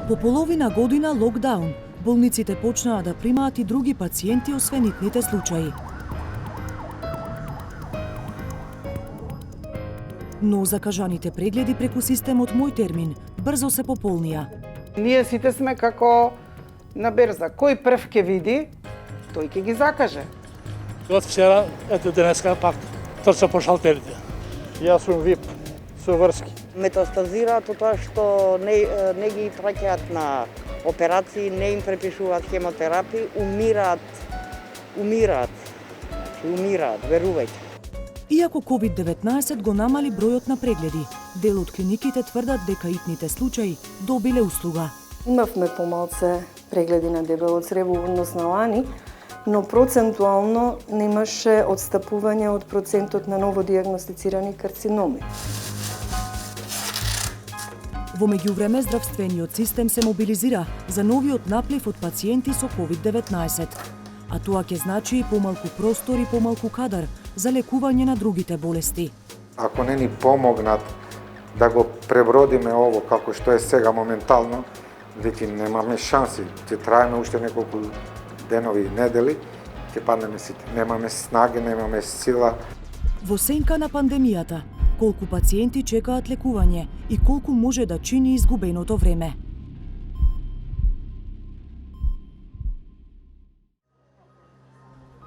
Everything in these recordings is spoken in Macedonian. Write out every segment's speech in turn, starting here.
По половина година локдаун, болниците почнаа да примаат и други пациенти освен итните случаи. Но закажаните прегледи преку системот Мој термин брзо се пополнија. Ние сите сме како на берза. Кој прв ќе види, тој ќе ги закаже. Од вчера, ето денеска пак трча по шалтерите. Јас сум ВИП, со врски. Метастазираат од тоа што не ги праќаат на операции, не им препишуваат хемотерапии, умираат, верувајте. Иако COVID-19 го намали бројот на прегледи, дел од клиниките тврдат дека итните случаи добиле услуга. Имавме помалце прегледи на дебело црево во однос на лани, но процентуално немаше одстапување од процентот на новодијагностицирани карциноми. Во меѓувреме, здравствениот систем се мобилизира за новиот наплив од пациенти со COVID-19. А тоа ќе значи и помалку простор и помалку кадар за лекување на другите болести. Ако не ни помогнат да го пребродиме ово како што е сега моментално, веќе немаме шанси. Ќе траеме уште неколку денови и недели, ќе паднеме сите. Немаме снаги, немаме сила. Во сенка на пандемијата, колку пациенти чекаат лекување и колку може да чини изгубеното време.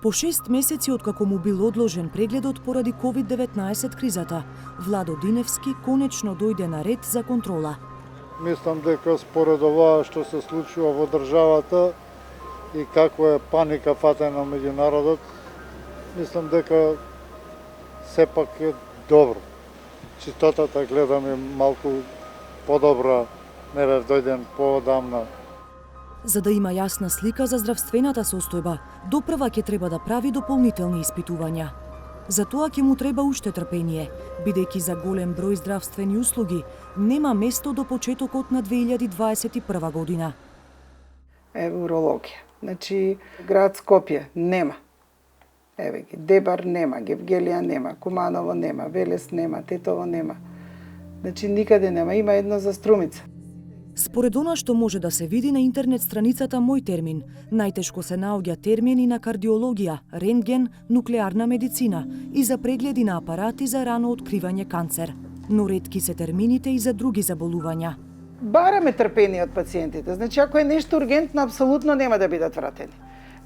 По 6 месеци откако му бил одложен прегледот поради COVID-19 кризата, Владо Диневски конечно дојде на ред за контрола. Мислам дека според ова што се случува во државата и каква е паника фатена меѓу народот, мислам дека сепак е добро. Чистотата гледаме малку подобра, не бев дојден поодамна. За да има јасна слика за здравствената состојба, допрва ќе треба да прави дополнителни испитувања. За тоа ќе му треба уште трпение, бидејќи за голем број здравствени услуги нема место до почетокот на 2021 година. Урологија. Значи, град Скопје нема. Еве ги, Дебар нема, Гевгелија нема, Куманово нема, Велес нема, Тетово нема. Значи, никаде нема, има едно за Струмица. Според она што може да се види на интернет страницата Мој термин, најтешко се наоѓа термини на кардиологија, рентген, нуклеарна медицина и за прегледи на апарати за рано откривање канцер. Но ретки се термините и за други заболувања. Бараме трпение од пациентите. Значи, ако е нешто ургентно, апсолутно нема да бидат вратени.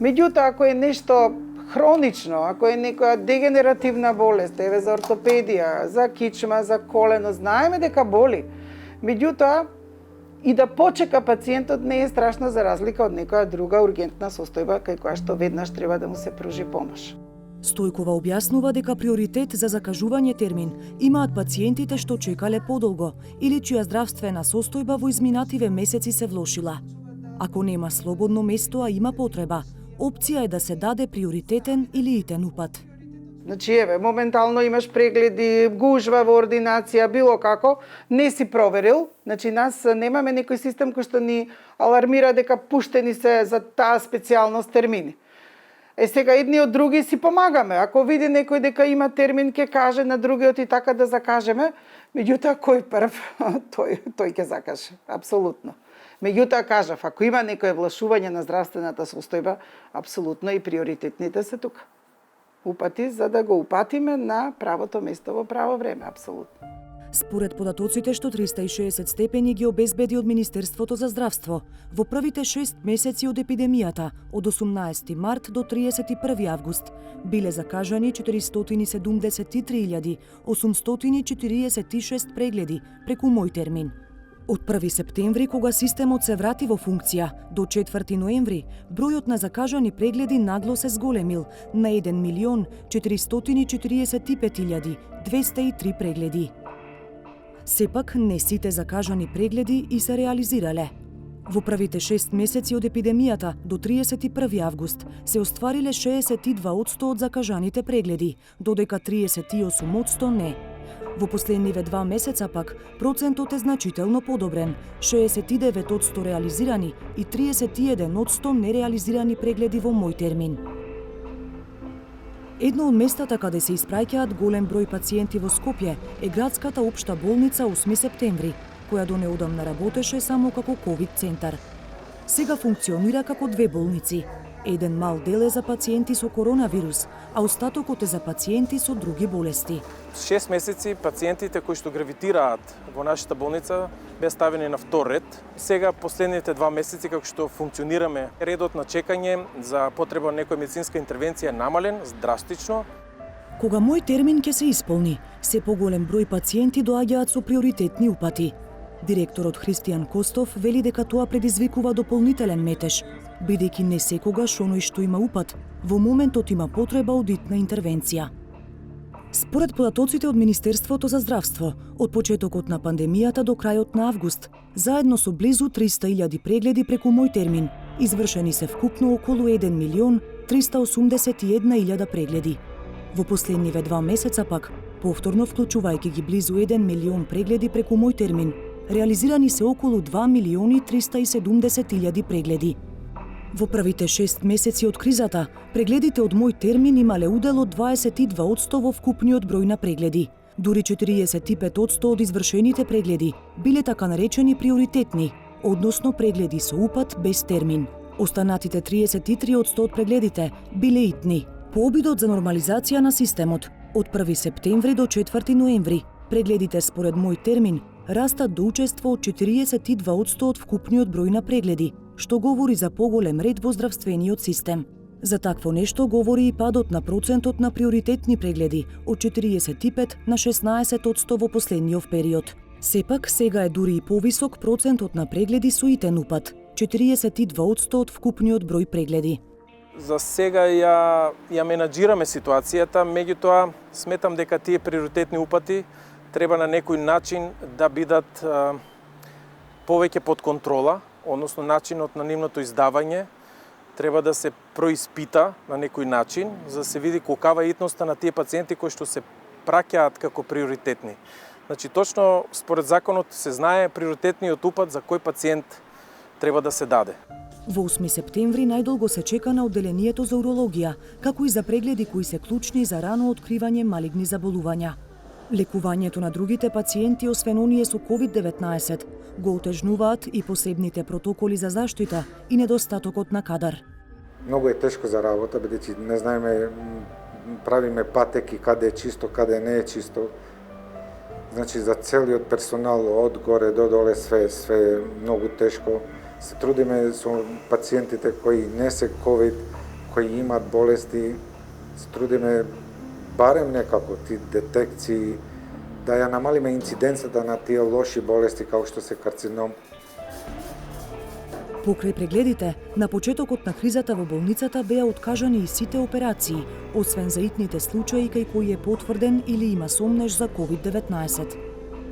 Меѓутоа, ако е нешто хронично, ако е некоја дегенеративна болест, еве за ортопедија, за кичма, за колено, знаеме дека боли. Меѓутоа, и да почека пациентот не е страшно за разлика од некоја друга ургентна состојба кај која што веднаш треба да му се пружи помош. Стојкова објаснува дека приоритет за закажување термин имаат пациентите што чекале подолго или чија здравствена состојба во изминативе месеци се влошила. Ако нема слободно место, а има потреба, опција е да се даде приоритетен или итен упат. Значи, еве, моментално имаш прегледи, гужва во ординација, било како, не си проверил. Значи, нас немаме некој систем кој што ни алармира дека пуштени се за таа специјалност термини. Сега едни од други си помагаме. Ако види некој дека има термин, ќе каже на другиот и така да закажеме. Меѓутоа, кој прв, тој ќе закаже. Апсолутно. Меѓутоа, кажав, ако има некое влашување на здравствената состојба, апсолутно и приоритетните се тука. Упати за да го упатиме на правото место во право време, апсолутно. Според податоците што 360 степени ги обезбеди од Министерството за здравство, во првите 6 месеци од епидемијата, од 18 март до 31 август, биле закажани 473.846 прегледи преку Мој термин. Од 1 септември, кога системот се врати во функција, до 4 ноември, бројот на закажани прегледи нагло се зголемил на 1.445.203 прегледи. Сепак, не сите закажани прегледи и се реализирале. Во првите 6 месеци од епидемијата до 31 август се оствариле 62% од закажаните прегледи, додека 38% не. Во последниве 2 месеца пак, процентот е значително подобрен, 69% реализирани и 31% нереализирани прегледи во Мој термин. Едно од местата каде се испраќаат голем број пациенти во Скопје е градската општа болница 8 септември, која до неодамна работеше само како ковид центар. Сега функционира како две болници. Еден мал дел е за пациенти со коронавирус, а остатокот е за пациенти со други болести. 6 месеци пациентите кои што гравитираат во нашата болница беа ставени на втор ред. Сега последните 2 месеци како што функционираме, редот на чекање за потреба на некоја медицинска интервенција е намален драстично. Кога мој термин ќе се исполни, се поголем број пациенти доаѓаат со приоритетни упати. Директорот Христијан Костов вели дека тоа предизвикува дополнителен метеж, бидејќи не секогаш оној што има упат, во моментот има потреба од итна интервенција. Според податоците од Министерството за здравство, од почетокот на пандемијата до крајот на август, заедно со близу 300.000 прегледи преку мој термин, извршени се вкупно околу 1.381.000 прегледи. Во последниве 2 месеца пак, повторно вклучувајќи ги близу 1 милион прегледи преку мој термин, реализирани се околу 2.370.000 прегледи. Во првите 6 месеци од кризата, прегледите од мој термин имале удел од 22% во вкупниот број на прегледи. Дури 45% од извршените прегледи биле така наречени приоритетни, односно прегледи со упат без термин. Останатите 33% од прегледите биле итни. По обидот за нормализација на системот, од 1 септември до 4 ноември, прегледите според мој термин растат до учество од 42% од вкупниот број на прегледи, што говори за поголем ред во здравствениот систем. За такво нешто говори и падот на процентот на приоритетни прегледи од 45 на 16% во последниот период. Сепак, сега е дури и повисок процентот на прегледи со итен упат, 42% од вкупниот број прегледи. За сега ја менаџираме ситуацијата, меѓутоа сметам дека тие приоритетни упати треба на некој начин да бидат повеќе под контрола, односно начинот на нивното издавање треба да се происпита на некој начин, за да се види колкава е итноста на тие пациенти кои што се праќаат како приоритетни. Значи, точно според законот се знае приоритетниот упат за кој пациент треба да се даде. Во 8 септември најдолго се чека на одделението за урологија, како и за прегледи кои се клучни за рано откривање малигни заболувања. Лекувањето на другите пациенти, освен оние со COVID-19, го отежнуваат и посебните протоколи за заштита и недостатокот на кадар. Многу е тешко за работа, бидејќи не знаеме, правиме патеки каде е чисто, каде не е чисто. Значи, за целиот персонал од горе до доле све е многу тешко. Се трудиме со пациентите кои не се ковид, кои имат болести, се трудиме барем некако ти детекции, да ја намалиме инциденцата на тие лоши болести како што се карцином. Покрај прегледите, на почетокот на кризата во болницата беа откажани и сите операции, освен за итните случаи кај кои е потврден или има сомнеж за COVID-19.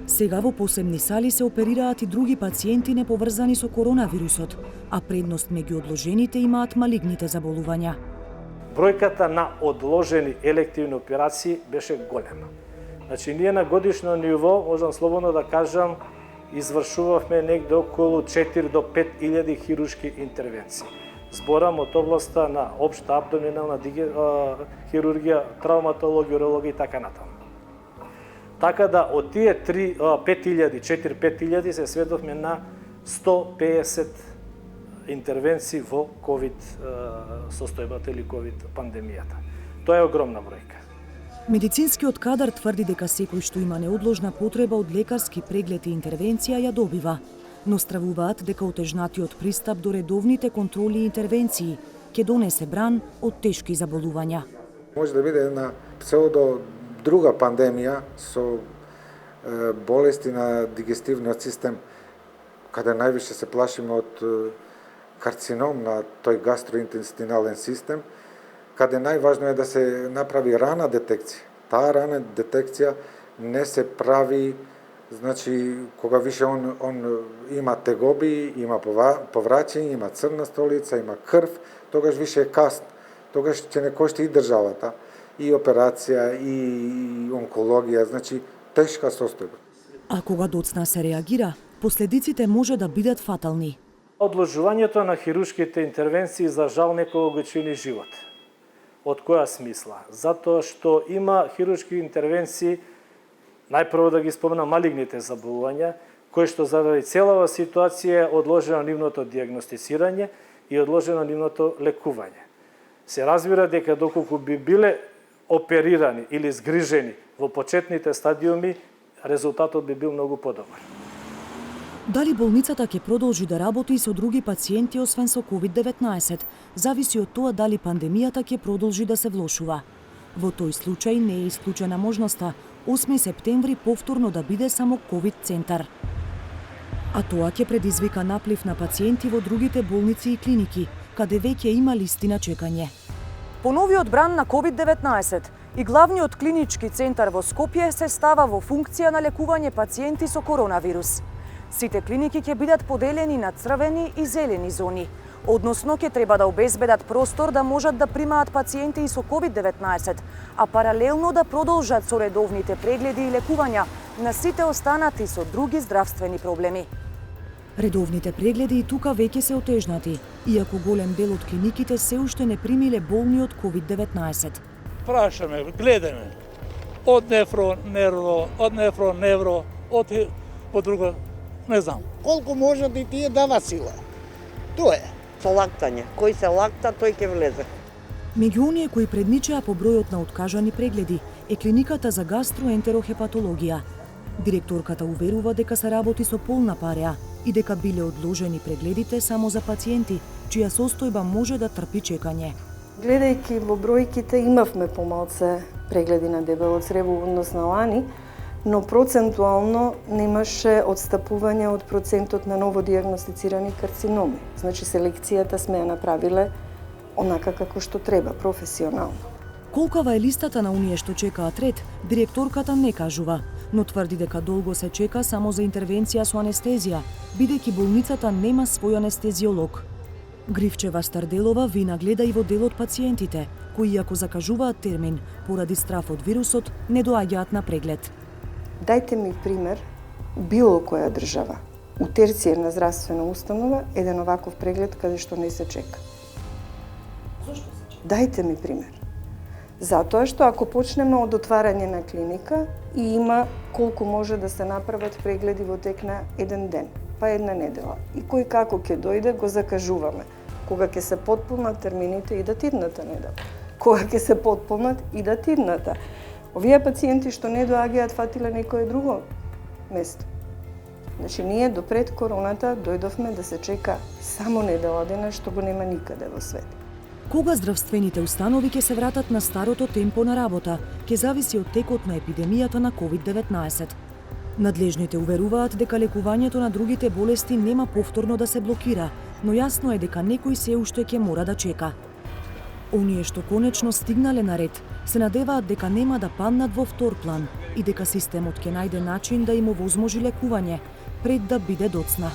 Сега во посебни сали се оперираат и други пациенти неповрзани со коронавирусот, а предност меѓу одложените имаат малигните заболувања. Бројката на одложени елективни операции беше голема. Значи, ние на годишно ниво, можам слободно да кажам, извршувавме негде околу 4 до 5.000 хируршки интервенции. Зборам од областа на општа абдоминална хирургија, травматологија, урологија и така натаму. Така да од тие 4-5.000 се сведовме на 150 интервенции во COVID состојбата или COVID пандемијата. Тоа е огромна бројка. Медицинскиот кадар тврди дека секој што има неодложна потреба од лекарски преглед и интервенција ја добива, но стравуваат дека отежнатиот пристап до редовните контроли и интервенции ќе донесе бран од тешки заболувања. Може да биде една псевдо друга пандемија со болести на дигестивниот систем, каде највише се плашиме од карцином на тој гастроинтестинален систем, каде најважно е да се направи рана детекција. Таа рана детекција не се прави, значи, кога више он има тегоби, има повраќање, има црна столица, има крв, тогаш више е касно. Тогаш ќе не кошти и државата, и операција, и онкологија, значи, тешка состојба. А кога доцна се реагира, последиците може да бидат фатални. Одложувањето на хируршките интервенции за жал некој го чини живот. Од која смисла? Затоа што има хируршки интервенции, најпрво да ги споменам малигните заболувања, кој што заради целава ситуација е одложено нивното диагностицирање и одложено нивното лекување. Се разбира дека доколку би биле оперирани или згрижени во почетните стадиуми, резултатот би бил многу подобар. Дали болницата ќе продолжи да работи и со други пациенти освен со COVID-19, зависи од тоа дали пандемијата ќе продолжи да се влошува. Во тој случај не е исклучена можноста 8 септември повторно да биде само COVID центар. А тоа ќе предизвика наплив на пациенти во другите болници и клиники, каде веќе има листи на чекање. По новиот бран на COVID-19 и главниот клинички центар во Скопје се става во функција на лекување пациенти со коронавирус. Сите клиники ќе бидат поделени на црвени и зелени зони, односно ќе треба да обезбедат простор да можат да примаат пациенти и со COVID-19, а паралелно да продолжат со редовните прегледи и лекувања на сите останати со други здравствени проблеми. Редовните прегледи и тука веќе се отежнати, иако голем дел од клиниките се уште не примиле болни од COVID-19. Прашаме, гледаме, од невро, од друго, не знам. Колку може да тие дава сила. Тоа е. Со лактање. Кој се лакта, тој ќе влезе. Меѓу оние кои предничаа по бројот на откажани прегледи е клиниката за гастроентерохепатологија. Директорката уверува дека се работи со полна пареа и дека биле одложени прегледите само за пациенти чија состојба може да трпи чекање. Гледајќи во бројките имавме помалце прегледи на дебело црево во однос на лани, но процентуално немаше одстапување од процентот на новодиагностицирани карциноми. Значи селекцијата сме ја направиле онака како што треба, професионално. Колкава е листата на оние што чекаат ред, директорката не кажува, но тврди дека долго се чека само за интервенција со анестезија, бидејќи болницата нема свој анестезиолог. Гривчева Старделова вина гледа и во делот пациентите, кои ако закажуваат термин поради страф од вирусот, не доаѓаат на преглед. Дајте ми пример, било која држава, у терцијерна здравствена установа, еден оваков преглед каде што не се чека. Зошто се чека? Дајте ми пример. Затоа што ако почнеме од отварање на клиника и има колку може да се направат прегледи во тек на еден ден, па една недела. И кој како ќе дојде, го закажуваме. Кога ќе се потполнат термините идат идната недела. Кога ќе се потполнат идат идната. Овие пациенти што не доаѓаат фатиле некое друго место. Значи, ние до пред короната дојдовме да се чека само недела дена, што го нема никаде во свет. Кога здравствените установи ќе се вратат на старото темпо на работа, ќе зависи од текот на епидемијата на COVID-19. Надлежните уверуваат дека лекувањето на другите болести нема повторно да се блокира, но јасно е дека некој се уште ќе мора да чека. Оние што конечно стигнале на ред, се надеваат дека нема да паднат во втор план и дека системот ќе најде начин да им овозможи лекување, пред да биде доцна.